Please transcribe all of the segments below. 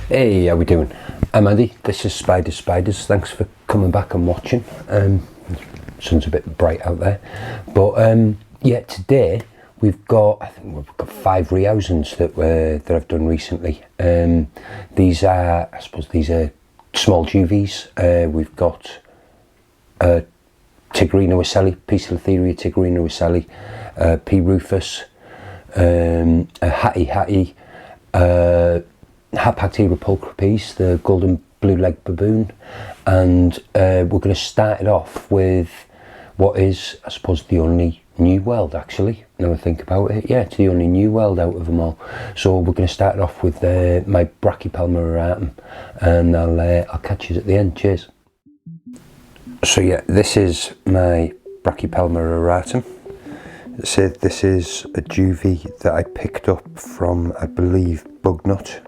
Hey, how we doing? I'm Andy, this is Spiders. Thanks for coming back and watching. Sun's a bit bright out there. But yeah, today I think we've got 5 rehousings that I've done recently. These are small juvies. We've got Tigorina Wicelli, Poecilotheria Tigorina Wicelli, P. rufus, Hattie, Hapactira pulchripes, the golden blue-legged baboon, and we're going to start it off with what is, I suppose, the only new world, actually. Now I think about it, yeah, it's the only new world out of them all. So we're going to start it off with my Brachypelma auratum, and I'll catch you at the end. Cheers. So yeah, this is my Brachypelma auratum. So this is a juvie that I picked up from, I believe, Bugnut.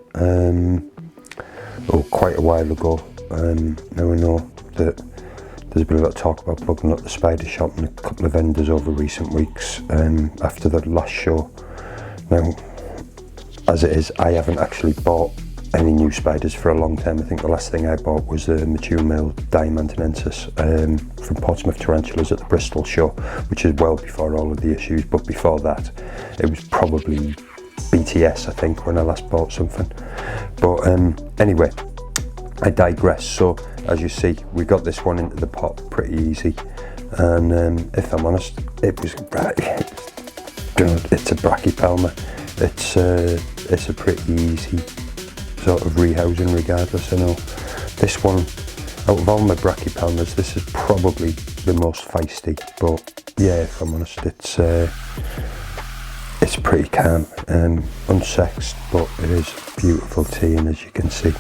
Quite a while ago. Now I know that there's been a lot of talk about Bugnut, the spider shop, and a couple of vendors over recent weeks after the last show. Now, as it is, I haven't actually bought any new spiders for a long time. I think the last thing I bought was a mature male Diamantinensis from Portsmouth Tarantulas at the Bristol show, which is well before all of the issues, but before that it was probably BTS, I think, when I last bought something. But anyway, I digress. So as you see, we got this one into the pot pretty easy, and if I'm honest, it's a Brachypelma. It's a pretty easy sort of rehousing regardless. I know this one, out of all my Brachypelmas, this is probably the most feisty, but yeah, if I'm honest, it's pretty calm, unsexed, but it is beautiful tea, and as you can see,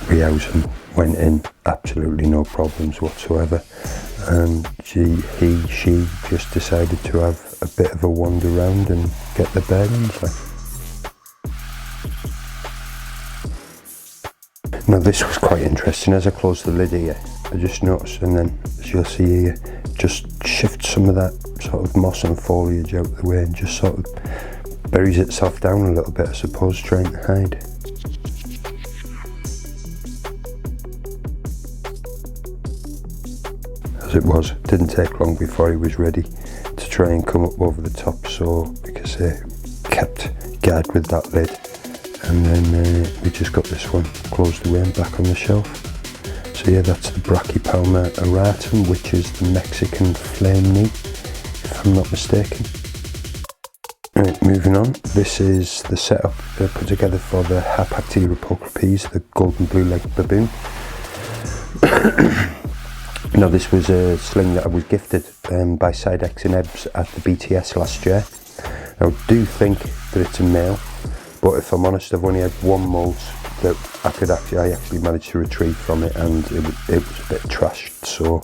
rehousing went in absolutely no problems whatsoever, and she just decided to have a bit of a wander around and get the bearings. Now this was quite interesting. As I closed the lid here, I just noticed, and then as you'll see here, just shifts some of that sort of moss and foliage out of the way and just sort of buries itself down a little bit, I suppose, trying to hide. As it was, it didn't take long before he was ready to try and come up over the top, so because I kept guard with that lid, and then we just got this one closed away and back on the shelf. So yeah, that's the Brachypelma auratum, which is the Mexican flame knee, if I'm not mistaken. Right, moving on, this is the setup put together for the Hapactira pulchripes, the golden blue-legged baboon. Now this was a sling that I was gifted by Sidex and Ebbs at the BTS last year. Now I do think that it's a male, but if I'm honest, I've only had one moult that I actually managed to retrieve from it, and it was a bit trashed, so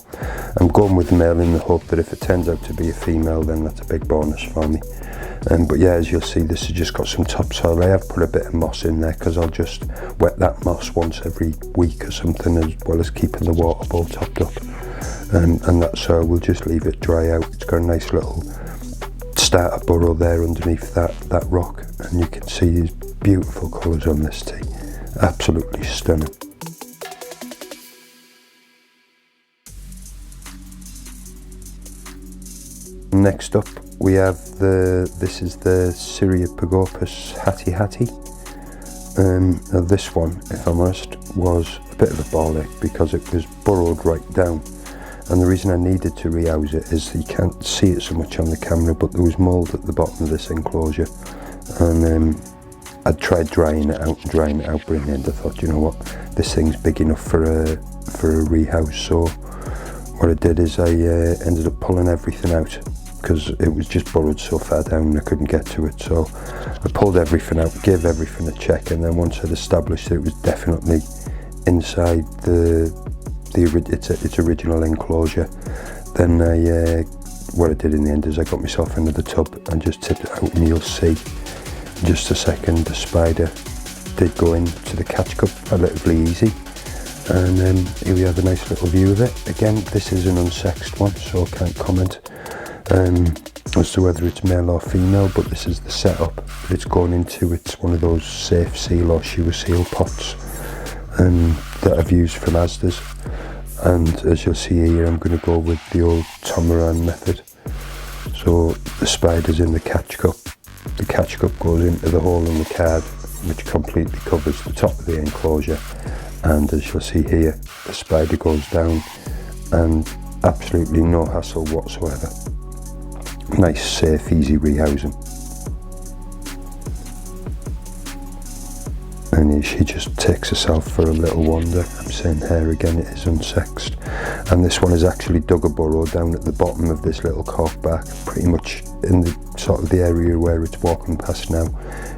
I'm going with the male in the hope that if it turns out to be a female, then that's a big bonus for me. But yeah, as you'll see, this has just got some topsoil. I have put a bit of moss in there because I'll just wet that moss once every week or something, as well as keeping the water bowl topped up, and that soil will just leave it dry out. It's got a nice little starter burrow there underneath that rock, and you can see these beautiful colours on this tea. Absolutely stunning. Next up we have this is the Syriopagopus Hattie. Now this one, if I'm honest, was a bit of a ball ache because it was burrowed right down, and the reason I needed to rehouse it is that you can't see it so much on the camera, but there was mould at the bottom of this enclosure, and I'd tried drying it out, but in the end I thought, you know what, this thing's big enough for a rehouse. So what I did is I ended up pulling everything out because it was just burrowed so far down and I couldn't get to it. So I pulled everything out, gave everything a check, and then once I'd established that it was definitely inside its original enclosure, then what I did in the end is I got myself into the tub and just tipped it out, and you'll see in just a second the spider did go into the catch cup relatively easy, and here we have a nice little view of it. Again, this is an unsexed one, so I can't comment. as to whether it's male or female, but this is the setup that it's going into. It's one of those safe seal or sewer seal pots that I've used from Asda's, and as you'll see here, I'm going to go with the old Tomaran method. So the spider's in the catch cup. The catch cup goes into the hole in the card, which completely covers the top of the enclosure, and as you'll see here, the spider goes down, and absolutely no hassle whatsoever. Nice, safe, easy rehousing. And here she just takes herself for a little wander. I'm saying her again, it is unsexed. And this one has actually dug a burrow down at the bottom of this little corkback, pretty much in the sort of the area where it's walking past now,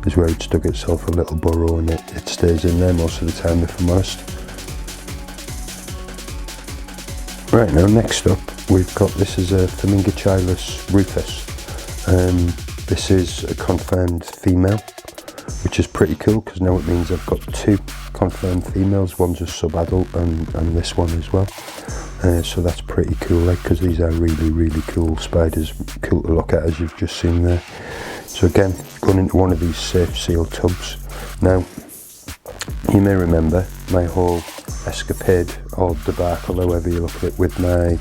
is where it's dug itself a little burrow, and it stays in there most of the time, if I'm honest. Right, now next up we've got, this is a Flamingochilus rufus. This is a confirmed female, which is pretty cool because now it means I've got two confirmed females. One's a sub-adult and this one as well. So that's pretty cool, like, because these are really cool spiders, cool to look at, as you've just seen there. So again, going into one of these safe seal tubs. Now, you may remember my whole escapade or debacle, however you look at it, with my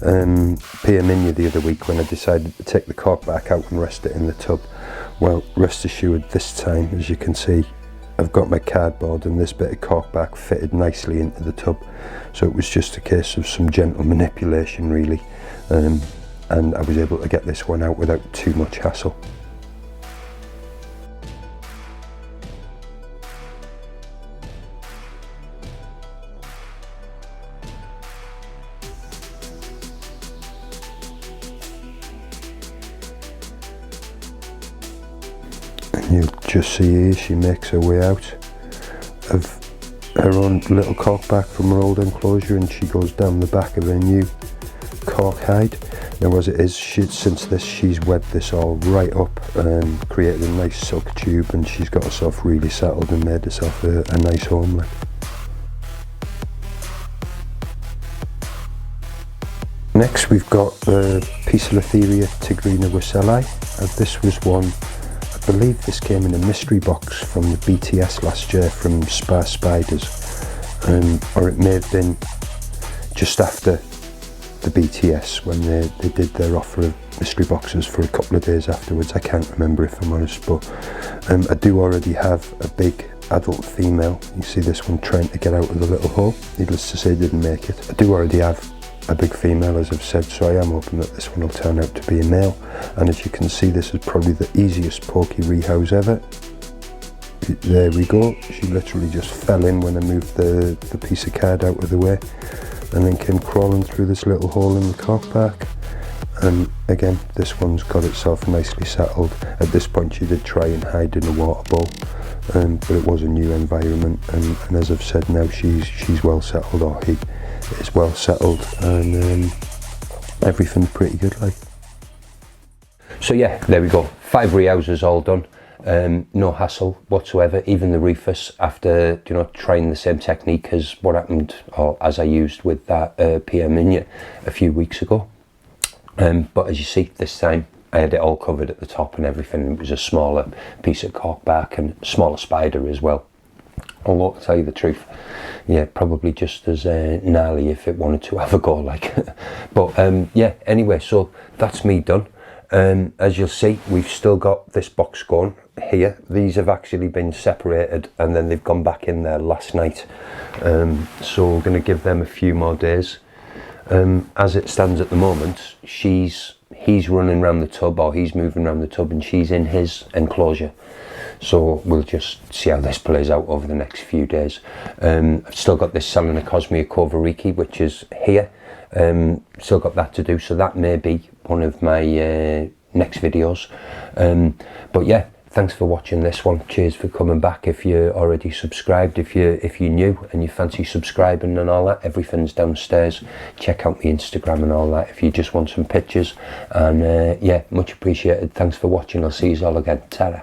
Pia Minya the other week when I decided to take the cork back out and rest it in the tub. Well, rest assured this time, as you can see, I've got my cardboard and this bit of cork back fitted nicely into the tub. So it was just a case of some gentle manipulation really, and I was able to get this one out without too much hassle. You'll just see here she makes her way out of her own little cork back from her old enclosure, and she goes down the back of her new cork hide. Now as it is, since this, she's webbed this all right up and created a nice silk tube, and she's got herself really settled and made herself a nice home. Next we've got the Poecilotheria tigrina wicelli. This was one, I believe this came in a mystery box from the BTS last year from Spa Spiders, or it may have been just after the BTS when they did their offer of mystery boxes for a couple of days afterwards. I can't remember, if I'm honest, but I do already have a big adult female. You see this one trying to get out of the little hole. Needless to say, didn't make it. I do already have a big female, as I've said, so I am hoping that this one will turn out to be a male. And as you can see, this is probably the easiest pokey rehouse ever. There we go, she literally just fell in when I moved the piece of card out of the way, and then came crawling through this little hole in the cork back. And again, this one's got itself nicely settled. At this point she did try and hide in a water bowl, but it was a new environment, and as I've said, now she's well settled, or he is well settled, and everything's pretty good, like. So yeah, there we go, 5 rehouses all done. No hassle whatsoever. Even the rufus, after trying the same technique as what happened, or as I used with that Pia Minya a few weeks ago. But as you see, this time I had it all covered at the top and everything. It was a smaller piece of cork back and smaller spider as well. Although, to tell you the truth, yeah, probably just as gnarly if it wanted to have a go, like. But yeah, anyway, so that's me done. As you'll see, we've still got this box going here. These have actually been separated and then they've gone back in there last night. So we're going to give them a few more days. As it stands at the moment, he's running around the tub, or he's moving around the tub, and she's in his enclosure. So we'll just see how this plays out over the next few days. I've still got this Selenocosmia covariki, which is here. Still got that to do, so that may be one of my next videos. But yeah, thanks for watching this one. Cheers for coming back. If you're already subscribed, if you're new and you fancy subscribing and all that, everything's downstairs. Check out my Instagram and all that if you just want some pictures. And yeah, much appreciated. Thanks for watching. I'll see you all again. Ta-ra.